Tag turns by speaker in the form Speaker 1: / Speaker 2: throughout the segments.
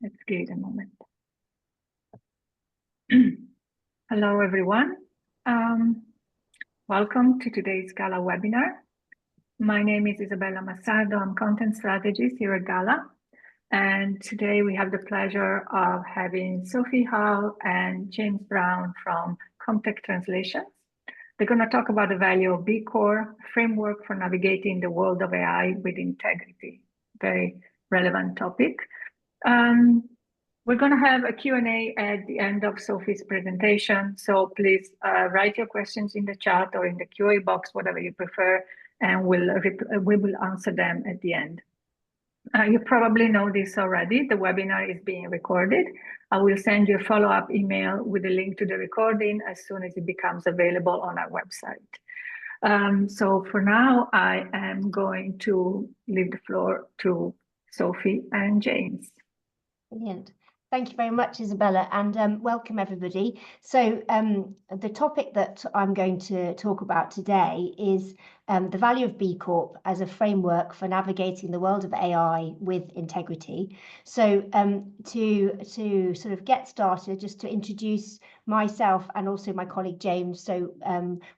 Speaker 1: Let's give it a moment. Hello, everyone. Welcome to today's Gala webinar. My name is Isabella Massardo. I'm content strategist here at Gala. And today we have the pleasure of having Sophie Hall and James Brown from Comtech Translations. They're going to talk about the value of BCorp, framework for navigating the world of AI with integrity. Very relevant topic. We're going to have a Q&A at the end of Sophie's presentation. So please write your questions in the chat or in the QA box, whatever you prefer, and we will answer them at the end. You probably know this already. The webinar is being recorded. I will send you a follow-up email with a link to the recording as soon as it becomes available on our website. So for now, I am going to leave the floor to Sophie and James.
Speaker 2: Brilliant. Thank you very much, Isabella, and welcome everybody. So the topic that I'm going to talk about today is the value of BCorp as a framework for navigating the world of AI with integrity. So to sort of get started, just to introduce myself and also my colleague James. So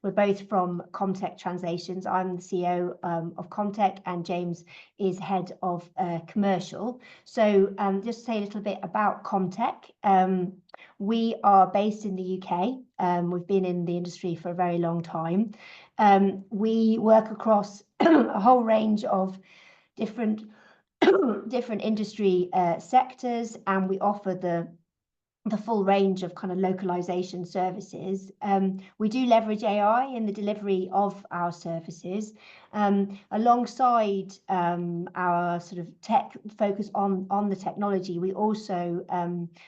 Speaker 2: we're both from Comtech Translations. I'm the CEO of Comtech, and James is head of commercial. So just to say a little bit about Comtech. We are based in the UK. We've been in the industry for a very long time. We work across a whole range of different industry sectors, and we offer the full range of kind of localization services. We do leverage AI in the delivery of our services, alongside our sort of tech focus on the technology. We also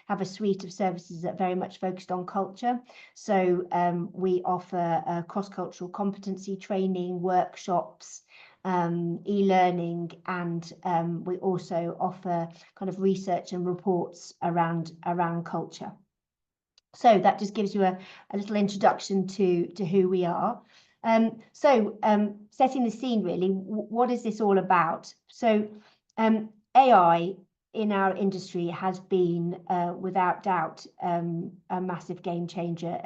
Speaker 2: have a suite of services that are very much focused on culture. So we offer cross-cultural competency training, workshops, e-learning, and we also offer kind of research and reports around culture. So that just gives you a little introduction to who we are. Setting the scene really, what is this all about? So AI in our industry has been without doubt a massive game changer,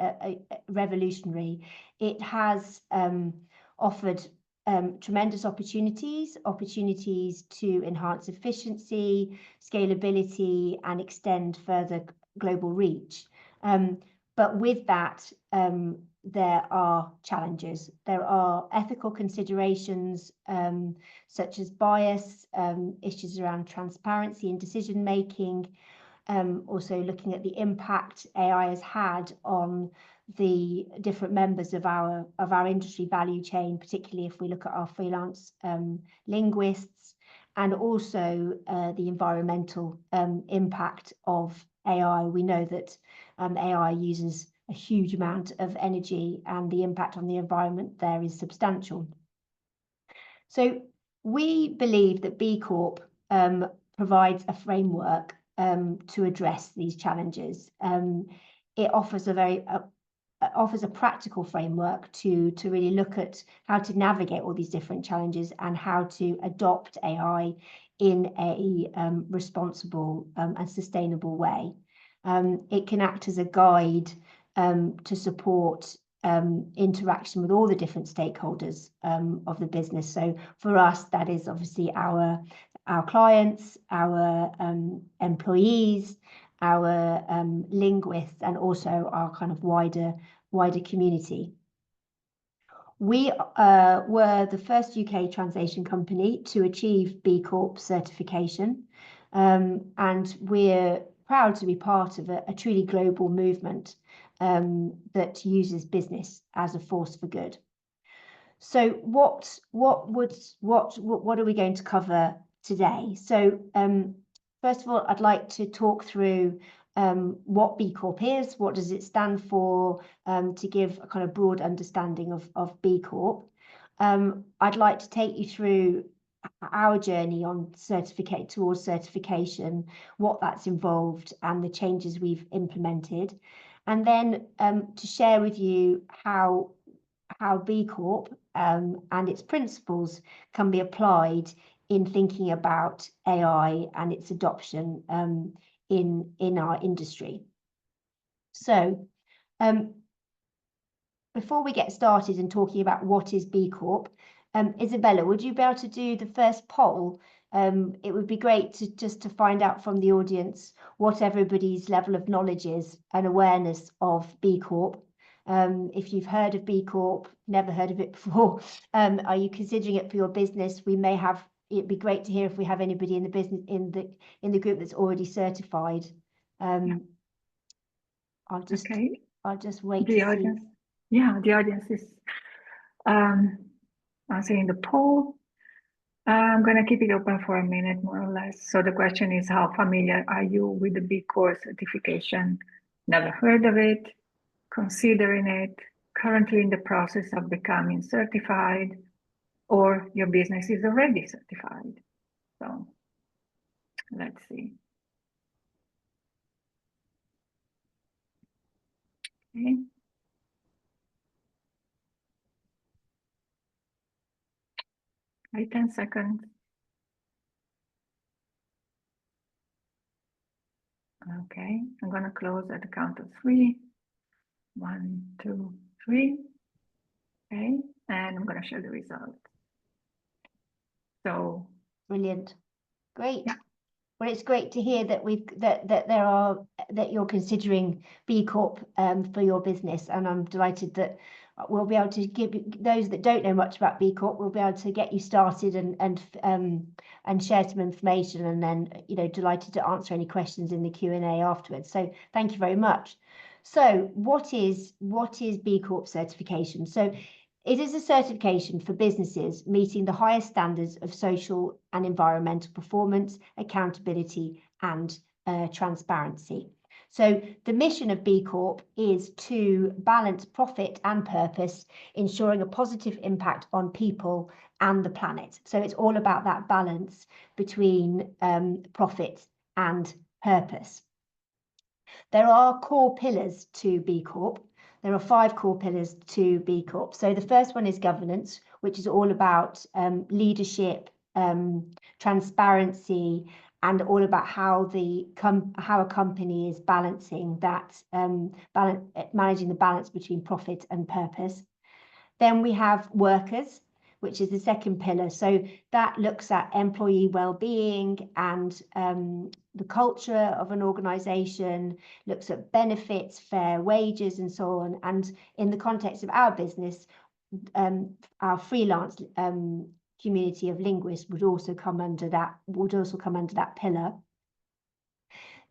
Speaker 2: revolutionary. It has offered tremendous opportunities to enhance efficiency, scalability, and extend further global reach. But with that, there are challenges. There are ethical considerations such as bias, issues around transparency and decision making, also looking at the impact AI has had on the different members of our industry value chain, particularly if we look at our freelance linguists, and also the environmental impact of AI. We know that AI uses a huge amount of energy, and the impact on the environment there is substantial. So we believe that BCorp provides a framework to address these challenges. It offers a practical framework to really look at how to navigate all these different challenges and how to adopt AI in a responsible and sustainable way. It can act as a guide to support interaction with all the different stakeholders of the business. So for us, that is obviously our clients, our employees, our linguists, and also our kind of wider community. We were the first UK translation company to achieve BCorp certification, and we're proud to be part of a truly global movement that uses business as a force for good. So what are we going to cover today? So first of all, I'd like to talk through what BCorp is, what does it stand for, to give a kind of broad understanding of BCorp. I'd like to take you through our journey on towards certification, what that's involved, and the changes we've implemented, and then to share with you how BCorp and its principles can be applied in thinking about AI and its adoption in our industry. So before we get started in talking about what is B Corp, Isabella, would you be able to do the first poll? It would be great to find out from the audience what everybody's level of knowledge is and awareness of B Corp. If you've heard of B Corp, never heard of it before, are you considering it for your business? It'd be great to hear if we have anybody in the business in the group that's already certified. I'll just wait
Speaker 1: the
Speaker 2: to
Speaker 1: audience.
Speaker 2: see.
Speaker 1: Yeah, the audience is answering the poll. I'm going to keep it open for a minute, more or less. So the question is, how familiar are you with the B Corp certification? Never heard of it, considering it, currently in the process of becoming certified, or your business is already certified. So let's see. Okay. Wait 10 seconds. Okay, I'm going to close at the count of 3. 1, 2, 3. Okay, and I'm going to show the results. So
Speaker 2: Brilliant, great.
Speaker 1: Yeah.
Speaker 2: Well, it's great to hear that you're considering B Corp for your business, and I'm delighted that we'll be able to give those that don't know much about B Corp, we'll be able to get you started and share some information, and then delighted to answer any questions in the Q&A afterwards. So thank you very much. So what is B Corp certification? So it is a certification for businesses meeting the highest standards of social and environmental performance, accountability, and transparency. So the mission of B Corp is to balance profit and purpose, ensuring a positive impact on people and the planet. So it's all about that balance between profit and purpose. There are core pillars to B Corp. There are 5 core pillars to B Corp. So the first one is governance, which is all about leadership, transparency, and all about how a company is balancing that managing the balance between profit and purpose. Then we have workers, which is the second pillar. So that looks at employee well-being and the culture of an organization, looks at benefits, fair wages, and so on. And in the context of our business, our freelance community of linguists would also come under that pillar.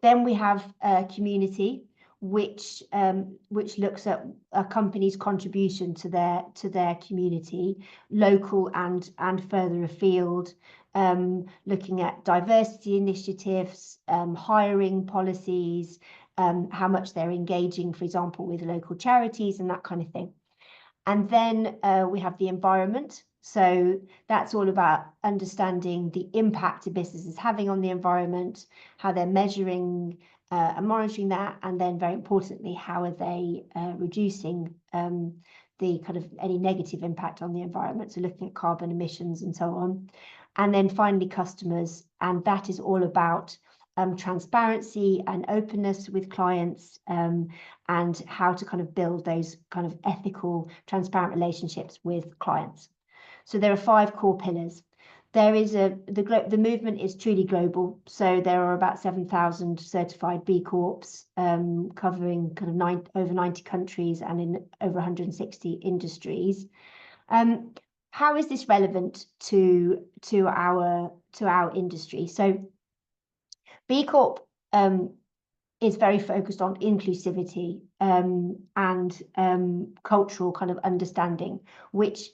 Speaker 2: Then we have community, which looks at a company's contribution to their community, local and further afield, looking at diversity initiatives, hiring policies, how much they're engaging, for example, with local charities and that kind of thing. And then we have the environment. So that's all about understanding the impact a business is having on the environment, how they're measuring and monitoring that, and then very importantly, how are they reducing the kind of any negative impact on the environment, so looking at carbon emissions and so on. And then finally, customers, and that is all about transparency and openness with clients, and how to kind of build those kind of ethical, transparent relationships with clients. So there are 5 core pillars. There is the movement is truly global. So there are about 7,000 certified B Corps, covering kind of over 90 countries and in over 160 industries. How is this relevant to our industry? So B Corp is very focused on inclusivity and cultural kind of understanding, which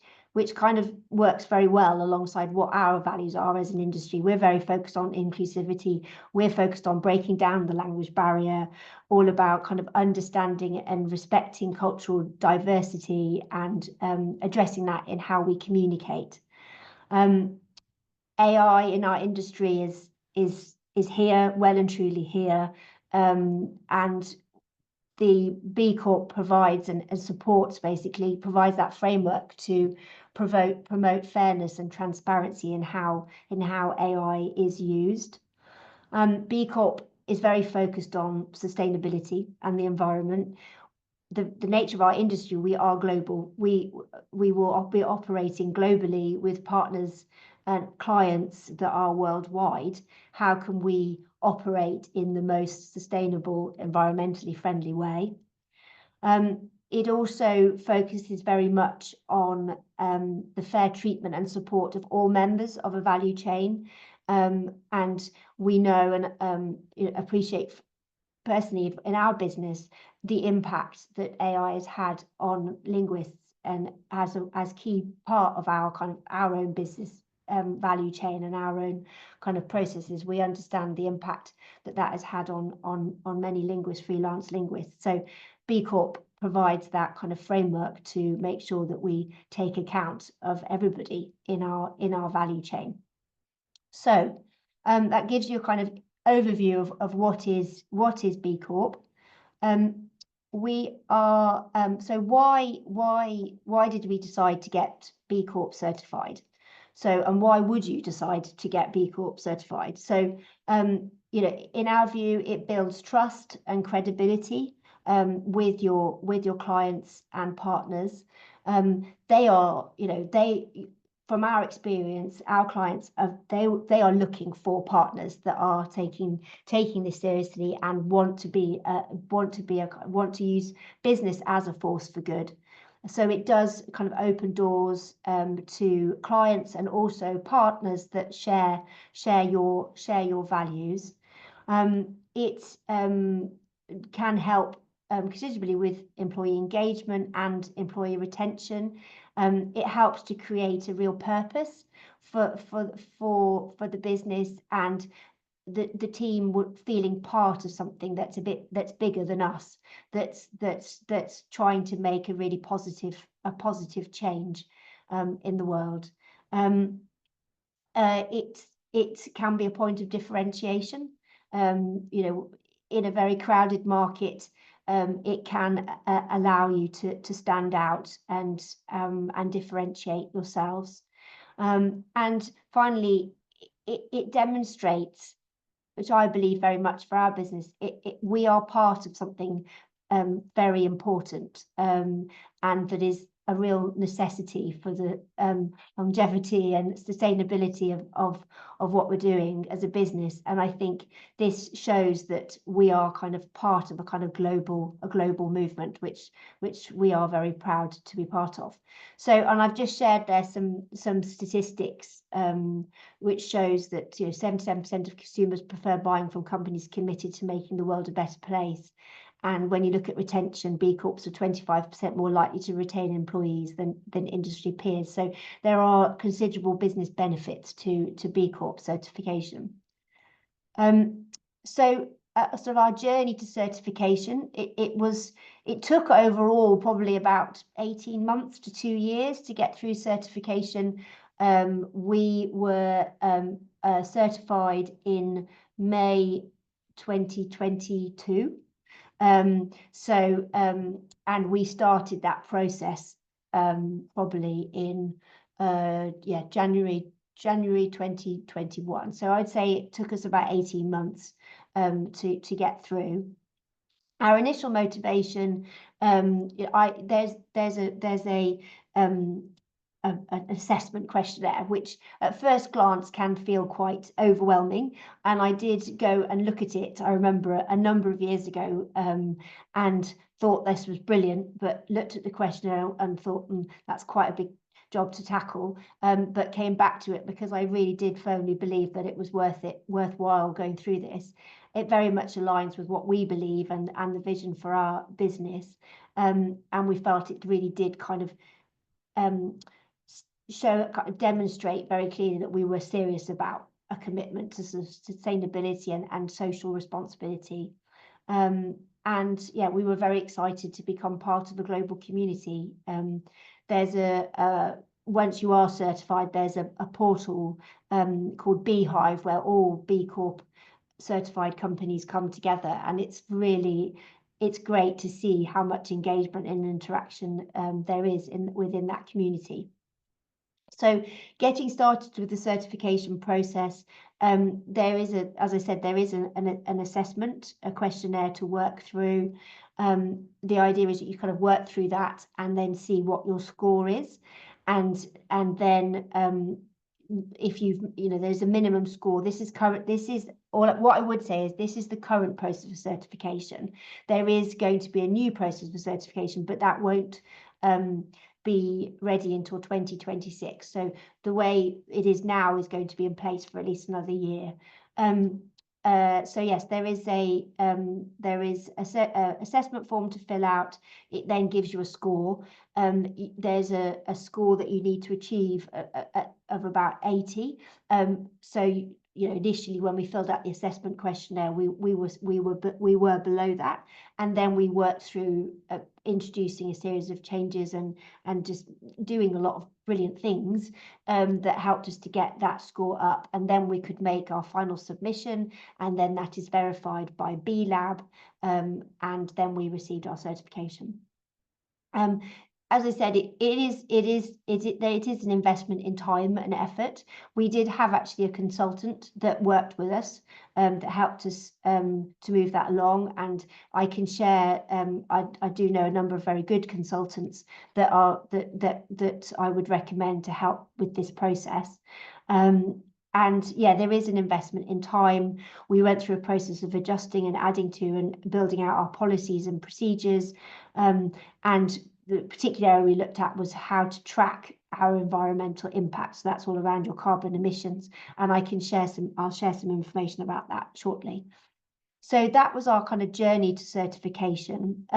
Speaker 2: kind of works very well alongside what our values are as an industry. We're very focused on inclusivity. We're focused on breaking down the language barrier, all about kind of understanding and respecting cultural diversity and addressing that in how we communicate. AI in our industry is here, well and truly here, and the B Corp provides and supports, basically provides that framework to promote fairness and transparency in how AI is used. B Corp is very focused on sustainability and the environment. The nature of our industry, we are global. We will be operating globally with partners and clients that are worldwide. How can we operate in the most sustainable, environmentally friendly way? It also focuses very much on the fair treatment and support of all members of a value chain. And we know and appreciate personally in our business the impact that AI has had on linguists, and as key part of our own business value chain and our own kind of processes. We understand the impact that has had on many linguists, freelance linguists. So BCorp provides that kind of framework to make sure that we take account of everybody in our value chain. So that gives you a kind of overview of what is BCorp. We are so why did we decide to get BCorp certified? So, and why would you decide to get BCorp certified? So, in our view, it builds trust and credibility with your clients and partners. They are, from our experience, our clients they are looking for partners that are taking this seriously and want to use business as a force for good. So it does kind of open doors to clients and also partners that share your values. It can help considerably with employee engagement and employee retention. It helps to create a real purpose for the business, and the team feeling part of something that's bigger than us, that's trying to make a really positive change in the world. It can be a point of differentiation. In a very crowded market, it can allow you to stand out and differentiate yourselves. And finally, it demonstrates, which I believe very much for our business, we are part of something very important, and that is a real necessity for the longevity and sustainability of what we're doing as a business. And I think this shows that we are kind of part of a kind of global movement, which we are very proud to be part of. So, and I've just shared there some statistics which shows that 77% of consumers prefer buying from companies committed to making the world a better place. And when you look at retention, BCorps are 25% more likely to retain employees than industry peers. So there are considerable business benefits to BCorp certification. So sort of our journey to certification, it took overall probably about 18 months to 2 years to get through certification. We were certified in May 2022. And we started that process probably in January 2021. So I'd say it took us about 18 months to get through. Our initial motivation, there's an assessment questionnaire, which at first glance can feel quite overwhelming. And I did go and look at it, I remember, a number of years ago, and thought this was brilliant, but looked at the questionnaire and thought, that's quite a big job to tackle, but came back to it because I really did firmly believe that it was worthwhile going through this. It very much aligns with what we believe and the vision for our business. And we felt it really did kind of demonstrate very clearly that we were serious about a commitment to sustainability and social responsibility. And yeah, we were very excited to become part of a global community. There's once you are certified, there's a portal called Beehive, where all BCorp certified companies come together, and it's great to see how much engagement and interaction there is within that community. So getting started with the certification process, there is as I said, there is an assessment, a questionnaire to work through. The idea is that you kind of work through that and then see what your score is, and then if there's a minimum score. This is all. What I would say is this is the current process for certification. There is going to be a new process for certification, but that won't be ready until 2026. So the way it is now is going to be in place for at least another year. So yes, there is a assessment form to fill out. It then gives you a score. There's a score that you need to achieve of about 80. So initially when we filled out the assessment questionnaire, we were below that, and then we worked through introducing a series of changes and just doing a lot of brilliant things that helped us to get that score up, and then we could make our final submission, and then that is verified by B Lab, and then we received our certification. As I said, it is an investment in time and effort. We did have actually a consultant that worked with us that helped us to move that along, and I can share. I do know a number of very good consultants that I would recommend to help with this process. And yeah, there is an investment in time. We went through a process of adjusting and adding to and building out our policies and procedures, and the particular area we looked at was how to track our environmental impact. So that's all around your carbon emissions, and I'll share some information about that shortly. So that was our kind of journey to certification.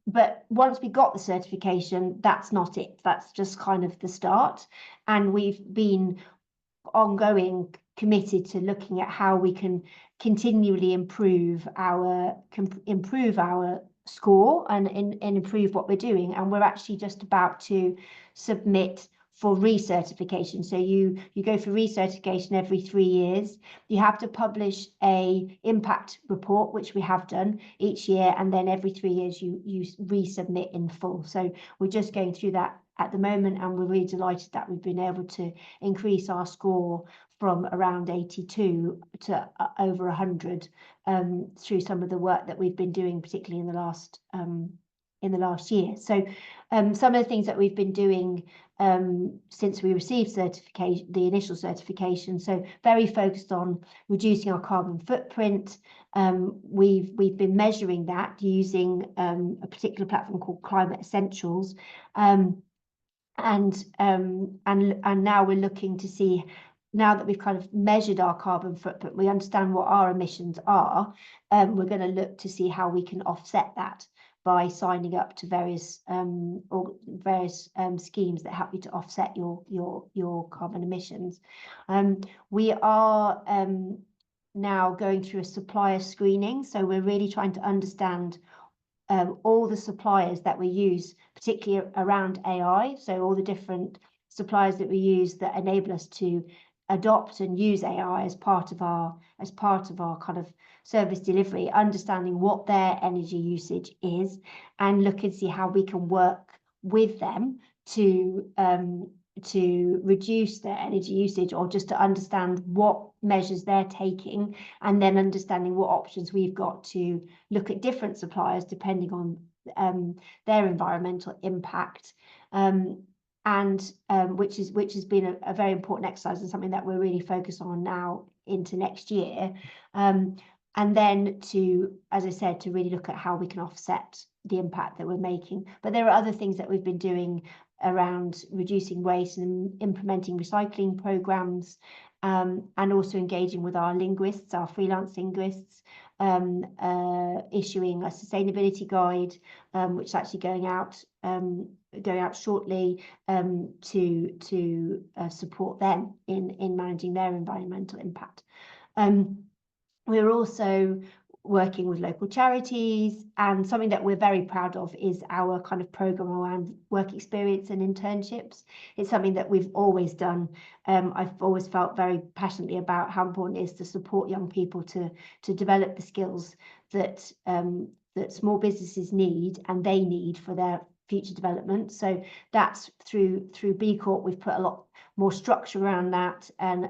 Speaker 2: But once we got the certification, that's not it. That's just kind of the start, and we've been ongoing committed to looking at how we can continually improve our score and improve what we're doing. And we're actually just about to submit for recertification. So you go for recertification every 3 years. You have to publish a impact report, which we have done each year, and then every 3 years you resubmit in full. So we're just going through that at the moment, and we're really delighted that we've been able to increase our score from around 82 to over 100 through some of the work that we've been doing, particularly in the last year. So some of the things that we've been doing since we received certification, the initial certification, so very focused on reducing our carbon footprint. We've been measuring that using a particular platform called Climate Essentials, and now we're looking to see, now that we've kind of measured our carbon footprint, we understand what our emissions are, we're going to look to see how we can offset that by signing up to various schemes that help you to offset your carbon emissions. We are now going through a supplier screening, so we're really trying to understand all the suppliers that we use, particularly around AI. So all the different suppliers that we use that enable us to adopt and use AI as part of our kind of service delivery, understanding what their energy usage is, and look and see how we can work with them to reduce their energy usage, or just to understand what measures they're taking, and then understanding what options we've got to look at different suppliers depending on their environmental impact, which has been a very important exercise and something that we're really focused on now into next year. And then to, as I said, to really look at how we can offset the impact that we're making. But there are other things that we've been doing around reducing waste and implementing recycling programs, and also engaging with our linguists, our freelance linguists, issuing a sustainability guide, which is actually going out shortly, to support them in managing their environmental impact. We're also working with local charities, and something that we're very proud of is our kind of program around work experience and internships. It's something that we've always done. I've always felt very passionately about how important it is to support young people to develop the skills that small businesses need, and they need for future development. So that's through BCorp, we've put a lot more structure around that and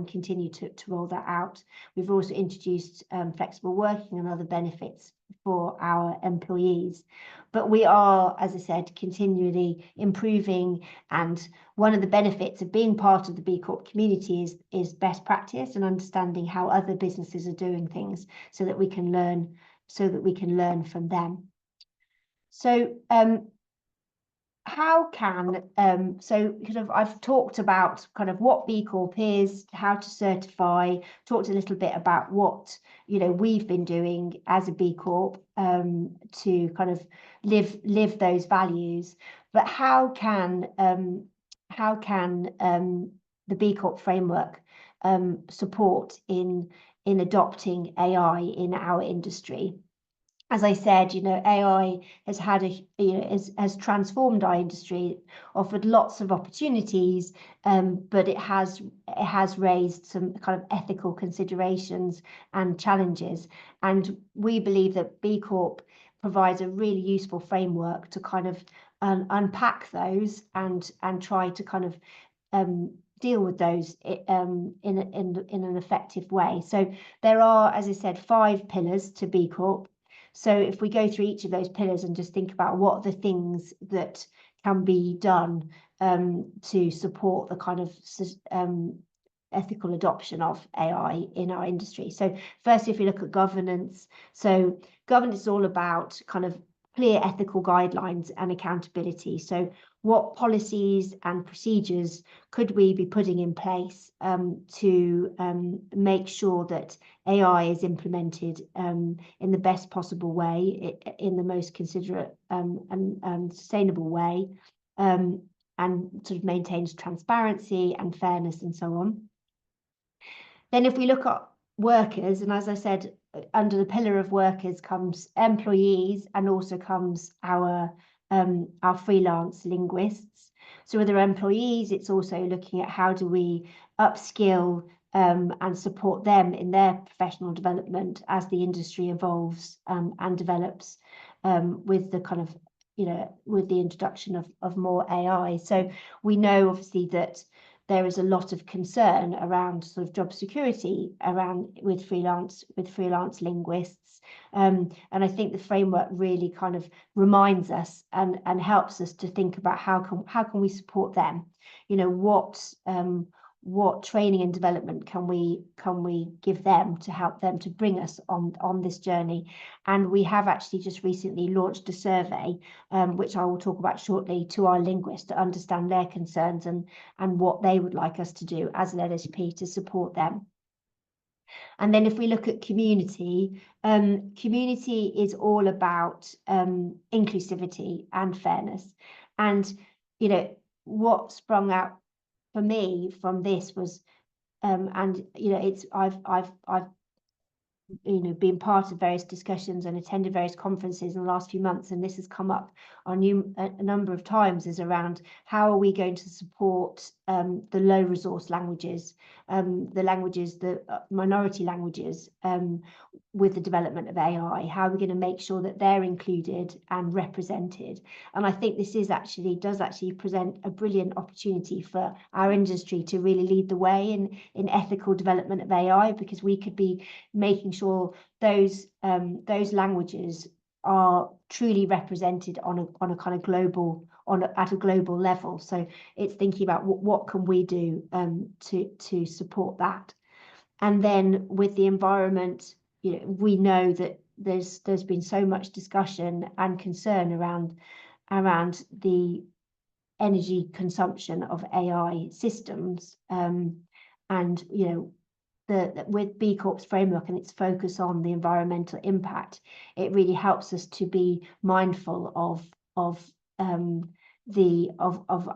Speaker 2: continue to roll that out. We've also introduced flexible working and other benefits for our employees. But we are, as I said, continually improving, and one of the benefits of being part of the BCorp community is best practice and understanding how other businesses are doing things, so that we can learn from them. So how can so kind of I've talked about kind of what BCorp is, how to certify, talked a little bit about what we've been doing as a BCorp to kind of live those values. But how can the BCorp framework support in adopting AI in our industry? As I said, AI has had has transformed our industry, offered lots of opportunities, but it has raised some kind of ethical considerations and challenges. And we believe that BCorp provides a really useful framework to kind of unpack those and try to kind of deal with those in an effective way. So there are, as I said, 5 pillars to BCorp. So if we go through each of those pillars and just think about what the things that can be done to support the kind of ethical adoption of AI in our industry. So first, if you look at governance, so governance is all about kind of clear ethical guidelines and accountability. So what policies and procedures could we be putting in place to make sure that AI is implemented in the best possible way, in the most considerate and sustainable way, and sort of maintains transparency and fairness and so on. Then if we look at workers, and as I said, under the pillar of workers comes employees, and also comes our freelance linguists. So with our employees, it's also looking at how do we upskill and support them in their professional development as the industry evolves and develops with the kind of with the introduction of more AI. So we know obviously that there is a lot of concern around sort of job security with freelance linguists, and I think the framework really kind of reminds us and helps us to think about how can we support them. What training and development can we give them to help them to bring us on this journey? And we have actually just recently launched a survey, which I will talk about shortly, to our linguists to understand their concerns and what they would like us to do as an LSP to support them. And then if we look at community, community is all about inclusivity and fairness. And what sprung out for me from this was, I've been part of various discussions and attended various conferences in the last few months, and this has come up a number of times, is around how are we going to support the low resource languages, the minority languages, with the development of AI. How are we going to make sure that they're included and represented? And I think this does actually present a brilliant opportunity for our industry to really lead the way in ethical development of AI, because we could be making sure those languages are truly represented on a kind of global at a global level. So it's thinking about what can we do to support that. And then with the environment, we know that there's been so much discussion and concern around the energy consumption of AI systems, and with BCorp's framework and its focus on the environmental impact, it really helps us to be mindful of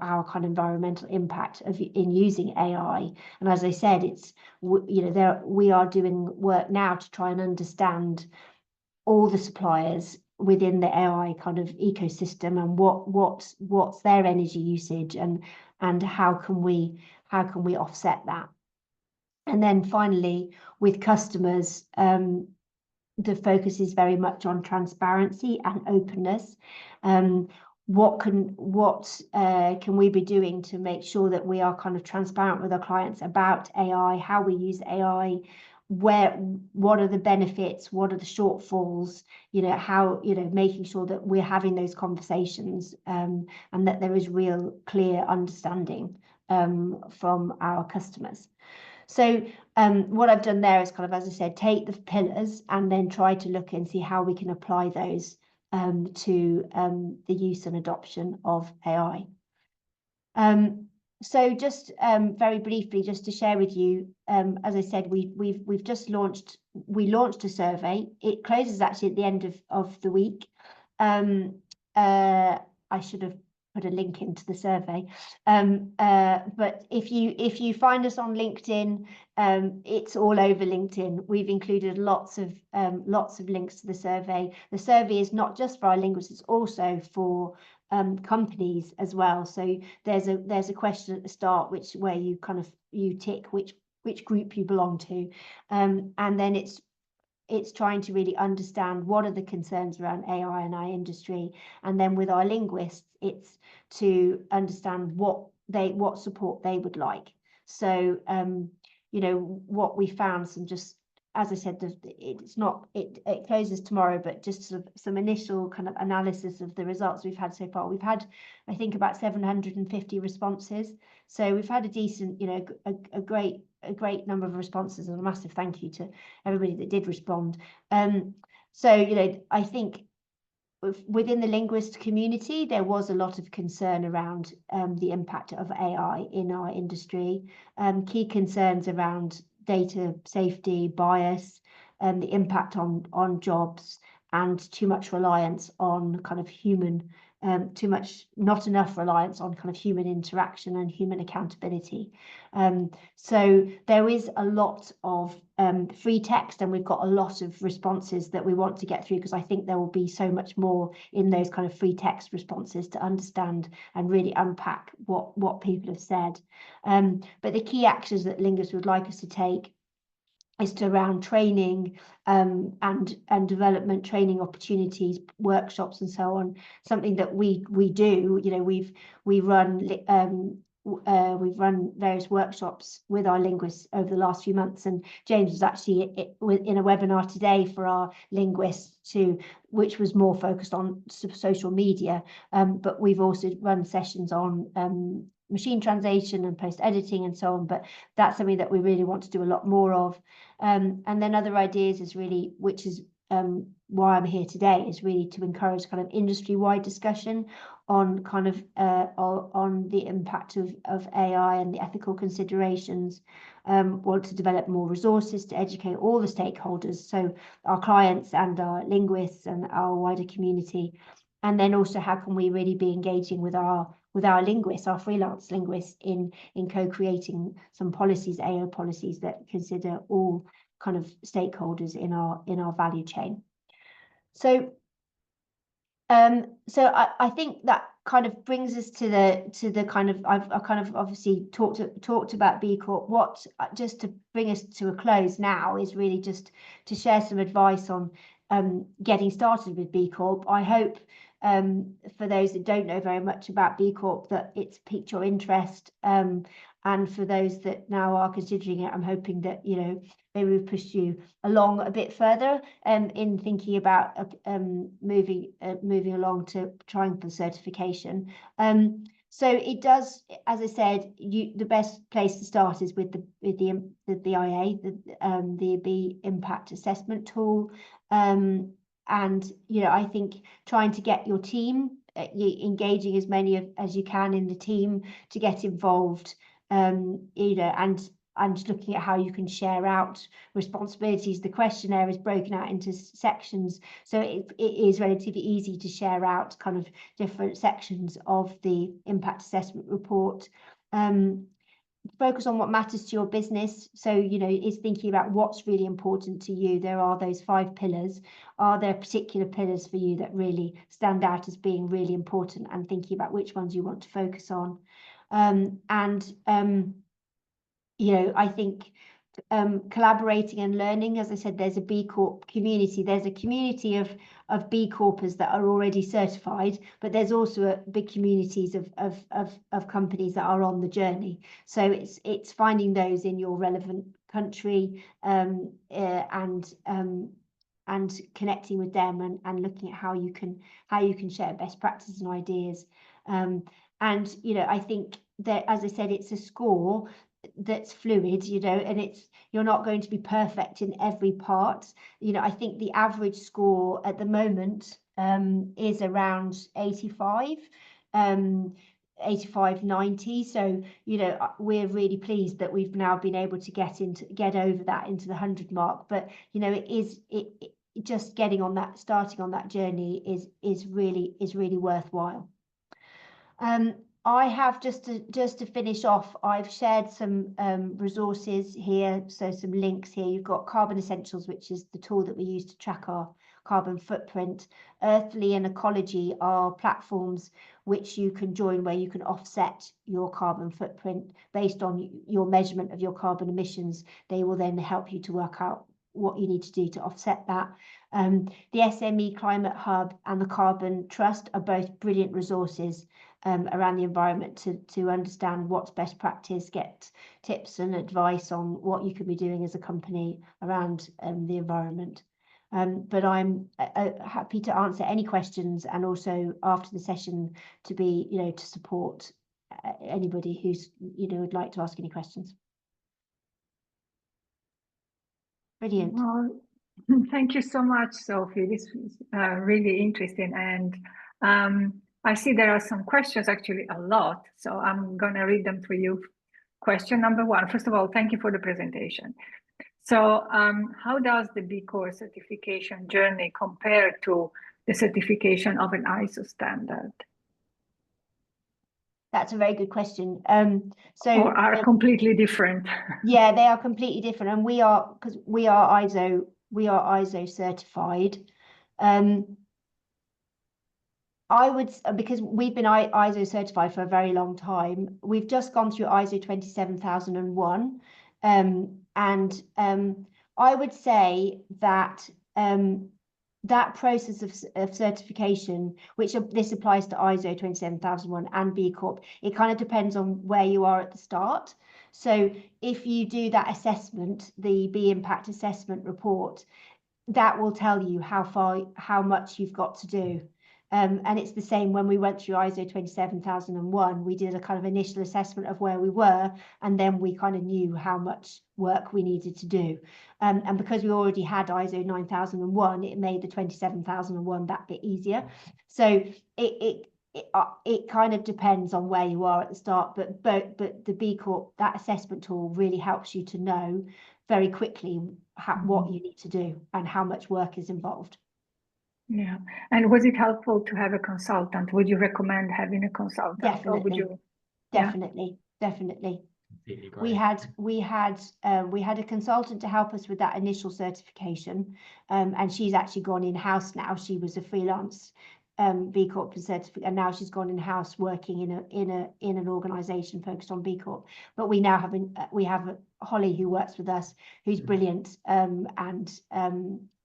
Speaker 2: our kind of environmental impact in using AI. And as I said, we are doing work now to try and understand all the suppliers within the AI kind of ecosystem and what's their energy usage and how can we offset that. And then finally, with customers, the focus is very much on transparency and openness. What can we be doing to make sure that we are kind of transparent with our clients about AI, how we use AI, what are the benefits, what are the shortfalls, how, making sure that we're having those conversations, and that there is real clear understanding from our customers. So what I've done there is kind of, as I said, take the pillars and then try to look and see how we can apply those to the use and adoption of AI. So just very briefly, just to share with you, as I said, we've just launched a survey. It closes actually at the end of the week. I should have put a link into the survey, but if you find us on LinkedIn, it's all over LinkedIn. We've included lots of links to the survey. The survey is not just for our linguists, it's also for companies as well. So there's a question at the start where you tick which group you belong to, and then it's trying to really understand what are the concerns around AI in our industry, and then with our linguists, it's to understand what support they would like. So what we found, as I said, it closes tomorrow, but just sort of some initial kind of analysis of the results we've had so far. We've had, I think, about 750 responses. So we've had a decent, a great number of responses, and a massive thank you to everybody that did respond. So, I think within the linguist community, there was a lot of concern around the impact of AI in our industry. Key concerns around data safety, bias, the impact on jobs, and too much reliance on kind of not enough reliance on kind of human interaction and human accountability. So there is a lot of free text, and we've got a lot of responses that we want to get through, because I think there will be so much more in those kind of free text responses to understand and really unpack what people have said. But the key actions that linguists would like us to take is to around training and development, training opportunities, workshops, and so on. Something that we do. We've run various workshops with our linguists over the last few months, and James was actually in a webinar today for our linguists which was more focused on social media, but we've also run sessions on machine translation and post editing and so on, but that's something that we really want to do a lot more of. And then other ideas is really, which is why I'm here today, is really to encourage kind of industry-wide discussion on kind of on the impact of AI and the ethical considerations. Want to develop more resources to educate all the stakeholders, so our clients and our linguists and our wider community. And then also, how can we really be engaging with our linguists, our freelance linguists, in co-creating some policies, AI policies, that consider all kind of stakeholders in our value chain. So I think that kind of brings us to the kind of, I've kind of obviously talked about BCorp. What, just to bring us to a close now, is really just to share some advice on getting started with BCorp. I hope for those that don't know very much about BCorp, that it's piqued your interest, and for those that now are considering it, I'm hoping that maybe we've pushed you along a bit further in thinking about moving along to trying for certification. So it does, as I said, the best place to start is with the BIA, the B Impact Assessment Tool. And I think trying to get your team, engaging as many as you can in the team to get involved, and looking at how you can share out responsibilities. The questionnaire is broken out into sections, so it is relatively easy to share out kind of different sections of the impact assessment report. Focus on what matters to your business. So, is thinking about what's really important to you. There are those 5 pillars. Are there particular pillars for you that really stand out as being really important, and thinking about which ones you want to focus on? I think collaborating and learning. As I said, there's a B Corp community. There's a community of B Corpers that are already certified, but there's also a big communities of companies that are on the journey. So it's finding those in your relevant country, and connecting with them, and looking at how you can share best practices and ideas. And I think that, as I said, it's a score that's fluid, and you're not going to be perfect in every part. I think the average score at the moment is around 85, 90. So we're really pleased that we've now been able to get over that into the 100 mark. But it just starting on that journey is really worthwhile. I have just to finish off, I've shared some resources here, so some links here. You've got Carbon Essentials, which is the tool that we use to track our carbon footprint. Earthly and Ecology are platforms which you can join, where you can offset your carbon footprint based on your measurement of your carbon emissions. They will then help you to work out what you need to do to offset that. The SME Climate Hub and the Carbon Trust are both brilliant resources around the environment to understand what's best practice, get tips and advice on what you could be doing as a company around the environment. But I'm happy to answer any questions, and also after the session to support anybody who's would like to ask any questions. Brilliant.
Speaker 1: Well, thank you so much, Sophie. This was really interesting, and I see there are some questions, actually a lot, so I'm going to read them for you. Question number one. First of all, thank you for the presentation. So how does the B Corp certification journey compare to the certification of an ISO standard?
Speaker 2: That's a very good question.
Speaker 1: Or are completely different?
Speaker 2: Yeah, they are completely different, and we are ISO certified. Because we've been ISO certified for a very long time. We've just gone through ISO 27001, and I would say that that process of certification, which this applies to ISO 27001 and B Corp, it kind of depends on where you are at the start. So if you do that assessment, the B Impact Assessment report, that will tell you how much you've got to do. And it's the same when we went through ISO 27001, we did a kind of initial assessment of where we were, and then we kind of knew how much work we needed to do. And because we already had ISO 9001, it made the 27001 that bit easier. So it kind of depends on where you are at the start, but the B Corp, that assessment tool really helps you to know very quickly what you need to do and how much work is involved.
Speaker 1: Yeah. And was it helpful to have a consultant? Would you recommend having a consultant?
Speaker 2: Definitely.
Speaker 1: Or would you?
Speaker 2: Definitely. We had a consultant to help us with that initial certification, and she's actually gone in-house now. She was a freelance B Corp certificate, and now she's gone in-house working in an organization focused on B Corp. But we now have Holly, who works with us, who's brilliant,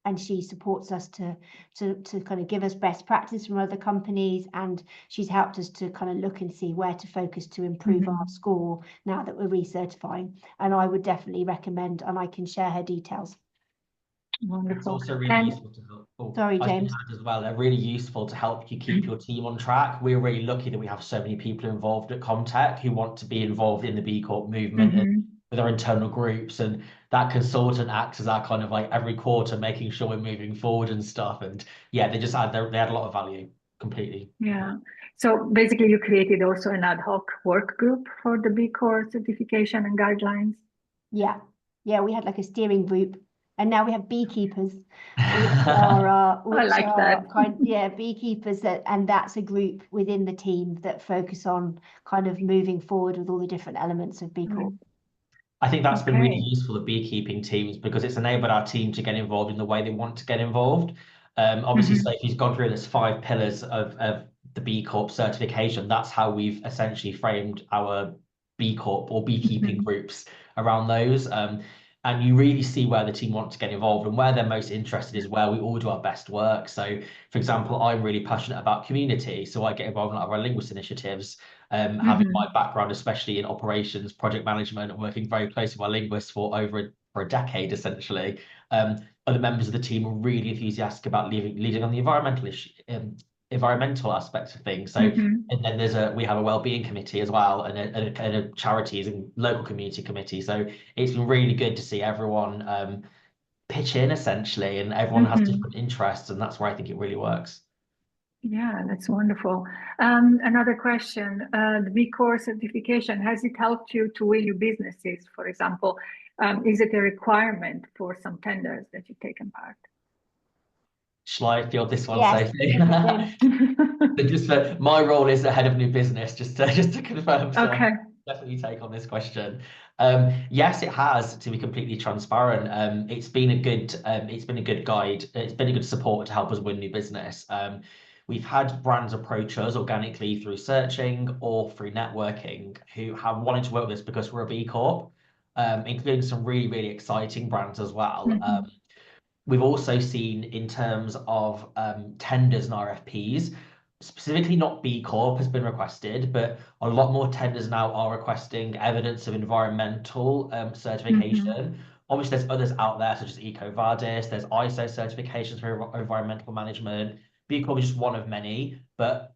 Speaker 2: and she supports us to kind of give us best practice from other companies, and she's helped us to kind of look and see where to focus to improve our score now that we're recertifying. And I would definitely recommend, and I can share her details.
Speaker 1: Wonderful.
Speaker 3: It's also really useful to help. Oh,
Speaker 2: sorry, James.
Speaker 3: As well, they're really useful to help you keep your team on track. We're really lucky that we have so many people involved at Comtech who want to be involved in the B Corp movement and with our internal groups, and that consultant acts as our kind of like every quarter, making sure we're moving forward and stuff. And yeah, they add a lot of value completely.
Speaker 1: Yeah. So basically, you created also an ad hoc work group for the B Corp certification and guidelines.
Speaker 2: Yeah, we had like a steering group. And now we have beekeepers, which are beekeepers and that's a group within the team that focus on kind of moving forward with all the different elements of B Corp.
Speaker 3: I think that's been really useful, the beekeeping teams, because it's enabled our team to get involved in the way they want to get involved. Obviously, Sophie's gone through this 5 pillars of the B Corp certification. That's how we've essentially framed our B Corp or beekeeping groups around those. And you really see where the team want to get involved and where they're most interested is where we all do our best work. So, for example, I'm really passionate about community, so I get involved in a lot of our linguist initiatives, having my background, especially in operations, project management, and working very closely with our linguists for a decade, essentially. Other members of the team are really enthusiastic about leading on the environmental aspects of things. So, and then we have a wellbeing committee as well, and a charities and local community committee. So it's been really good to see everyone pitch in essentially, and everyone has different interests, and that's where I think it really works.
Speaker 1: Yeah, that's wonderful. Another question, the B Corp certification, has it helped you to win new businesses? For example, is it a requirement for some tenders that you've taken part?
Speaker 3: Shall I field this one,
Speaker 2: Yes.
Speaker 3: Sophie? Just my role is the head of new business, just to confirm. So
Speaker 1: Okay.
Speaker 3: definitely take on this question. Yes, it has, to be completely transparent. It's been a good guide. It's been a good support to help us win new business. We've had brands approach us organically through searching or through networking who have wanted to work with us because we're a B Corp, including some really, really exciting brands as well. We've also seen in terms of tenders and RFPs, specifically not B Corp has been requested, but a lot more tenders now are requesting evidence of environmental certification. Obviously, there's others out there such as EcoVadis, there's ISO certifications for environmental management. B Corp is just one of many, but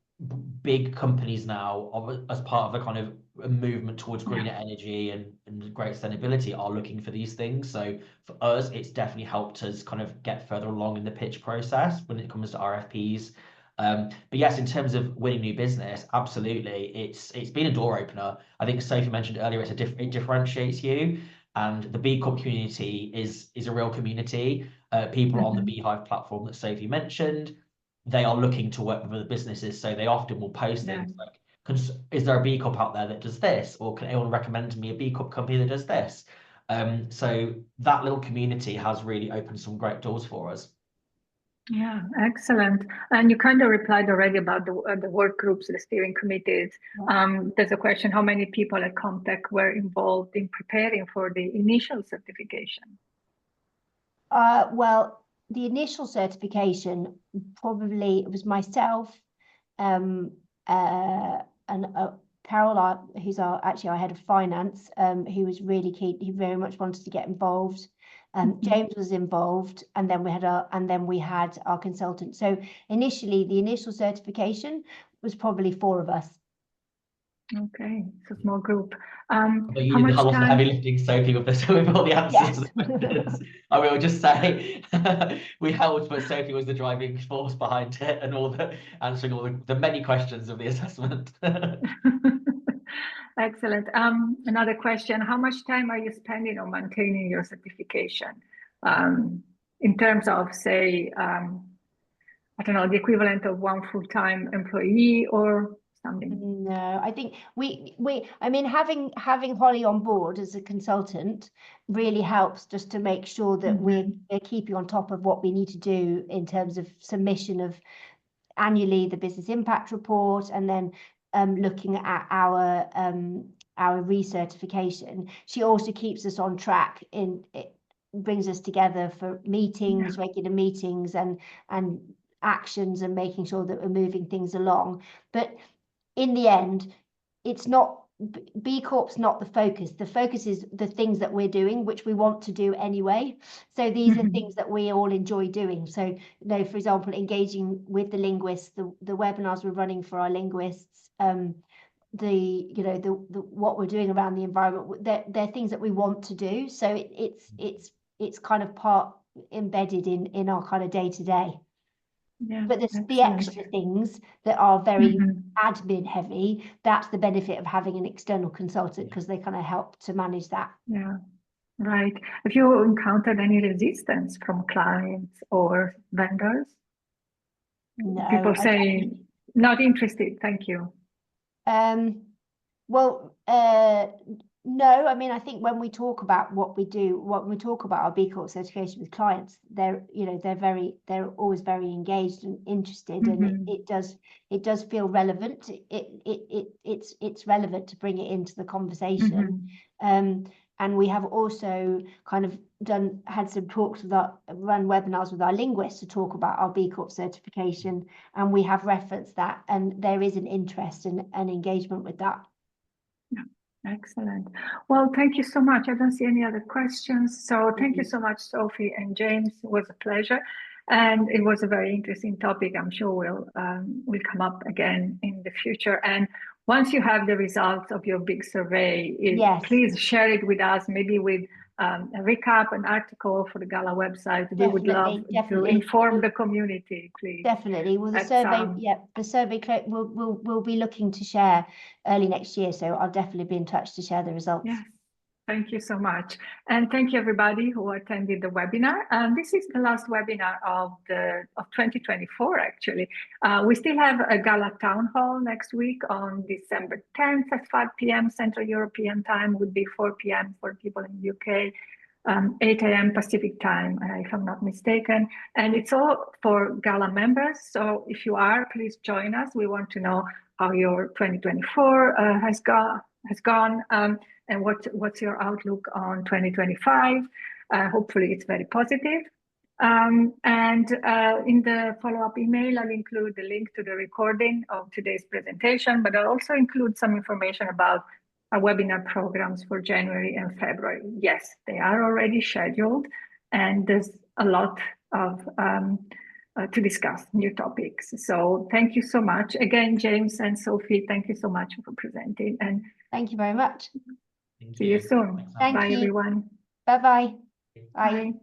Speaker 3: big companies now, as part of the kind of a movement towards greener energy and great sustainability, are looking for these things. So for us, it's definitely helped us kind of get further along in the pitch process when it comes to RFPs. But yes, in terms of winning new business, absolutely, it's been a door opener. I think Sophie mentioned earlier, it differentiates you, and the B Corp community is a real community. People on the Beehive platform that Sophie mentioned, they are looking to work with other businesses, so they often will post things like, is there a B Corp out there that does this? Or can anyone recommend me a B Corp company that does this? So that little community has really opened some great doors for us.
Speaker 1: Yeah, excellent. And you kind of replied already about the work groups, the steering committees. There's a question, how many people at Comtech were involved in preparing for the initial certification?
Speaker 2: Well, the initial certification, probably it was myself and Carol, who's actually our head of finance, who was really keen. He very much wanted to get involved. James was involved, and then we had our consultant. So initially, the initial certification was probably 4 of us.
Speaker 1: Okay, so small group.
Speaker 3: But you did a lot of heavy lifting, Sophie, with all the answers to the questions. I will just say we helped, but Sophie was the driving force behind it and answering all the many questions of the assessment.
Speaker 1: Excellent. Another question, how much time are you spending on maintaining your certification? In terms of, say, I don't know, the equivalent of one full-time employee or something?
Speaker 2: No, I think I mean, having Holly on board as a consultant really helps, just to make sure that we're keeping on top of what we need to do in terms of submission of annually the business impact report, and then looking at our recertification. She also keeps us on track. It brings us together for meetings, regular meetings, and actions, and making sure that we're moving things along. But in the end, it's not, B Corp's not the focus. The focus is the things that we're doing, which we want to do anyway. So these are things that we all enjoy doing. So, you know, for example, engaging with the linguists, the webinars we're running for our linguists, what we're doing around the environment, they're things that we want to do. So it's kind of part embedded in our kind of day to day.
Speaker 1: Yeah,
Speaker 2: but the extra things that are very admin heavy, that's the benefit of having an external consultant, because they kind of help to manage that.
Speaker 1: Yeah, right. Have you encountered any resistance from clients or vendors?
Speaker 2: No.
Speaker 1: People saying, not interested, thank you.
Speaker 2: Well, no, I mean, I think when we talk about what we do, when we talk about our B Corp certification with clients, they're always very engaged and interested, and it does feel relevant. It's relevant to bring it into the conversation. And we have also kind of had some talks with run webinars with our linguists to talk about our B Corp certification, and we have referenced that, and there is an interest and engagement with that.
Speaker 1: Yeah, excellent. Well, thank you so much. I don't see any other questions. So thank you so much, Sophie and James. It was a pleasure. And it was a very interesting topic. I'm sure will come up again in the future. And once you have the results of your big survey, please share it with us, maybe with a recap, an article for the Gala website. We would love to inform the community, please.
Speaker 2: Definitely. Well, the survey, the survey we'll be looking to share early next year. So I'll definitely be in touch to share the results.
Speaker 1: Yes. Thank you so much. And thank you everybody who attended the webinar. This is the last webinar of 2024, actually. We still have a Gala Town Hall next week on December 10th at 5 p.m. Central European Time, would be 4 p.m. for people in the UK, 8 a.m. Pacific Time, if I'm not mistaken. And it's all for Gala members. So if you are, please join us. We want to know how your 2024 has gone. And what's your outlook on 2025? Hopefully it's very positive. And in the follow-up email, I'll include the link to the recording of today's presentation, but I'll also include some information about our webinar programs for January and February. Yes, they are already scheduled, and there's a lot of to discuss, new topics. So thank you so much. Again, James and Sophie, thank you so much for presenting. And
Speaker 2: thank you very much.
Speaker 1: See you soon.
Speaker 2: Thank
Speaker 1: Bye,
Speaker 2: you.
Speaker 1: everyone.
Speaker 2: Bye-bye.
Speaker 1: Bye.